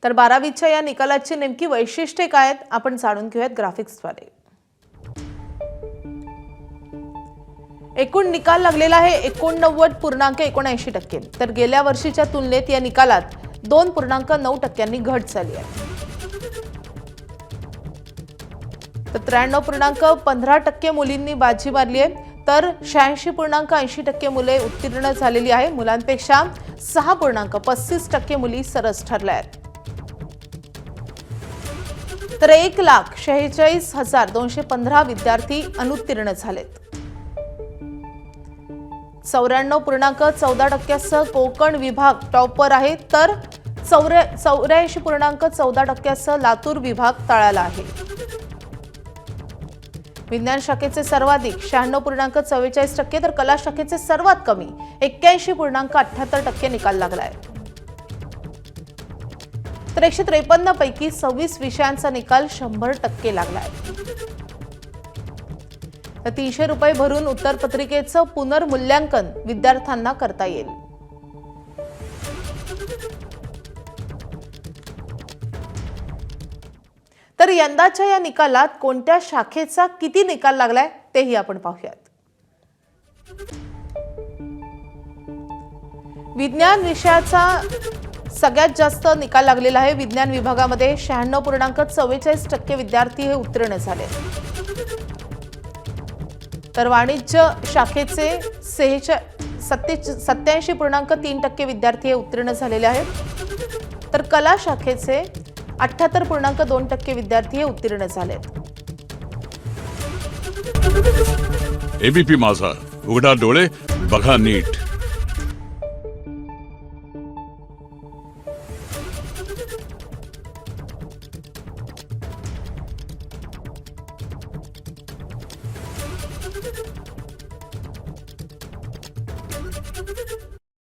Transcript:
तर 12वीच्या या निकालाची नेमकी वैशिष्ट्ये काय आहेत आपण जाणून घेऊयात ग्राफिक्सद्वारे। एकूण निकाल लागलेला आहे 89.79%। तर गेल्या वर्षीच्या तुलनेत या निकालात 2.9% घट झाली आहे। तर 93.15% मुलींनी बाजी मारली आहे, तर 86.80% मुले उत्तीर्ण झालेली आहे। मुलांपेक्षा 6.35% मुली सरस ठरल्या आहेत। तर 1,46,215 विद्यार्थी अनुत्तीर्ण झालेत। 94.14% कोकण विभाग टॉपवर आहे, तर 84.14% लातूर विभाग तळाला आहे। विज्ञान शाखेचे सर्वाधिक 96.44%, तर कला शाखेचे सर्वात कमी 81.78% निकाल लागला आहे। तर 153 पैकी 26 विषयांचा निकाल 100% लागला आहे। तर 300 रुपये भरून उत्तरपत्रिकेचं पुनर्मूल्यांकन विद्यार्थ्यांना करता येईल। तर यंदाच्या या निकालात कोणत्या शाखेचा किती निकाल लागलाय तेही आपण पाहूयात। विज्ञान विषयाचा सगळ्यात जास्त निकाल लागलेला आहे। विज्ञान विभागामध्ये 96.44% विद्यार्थी हे उत्तीर्ण झाले। तर वाणिज्य शाखेचे 87.3% विद्यार्थी हे उत्तीर्ण झालेले आहेत। तर कला शाखेचे 78.2% विद्यार्थी हे उत्तीर्ण झालेत। एबीपी माझा, उघडा डोळे बघा नीट।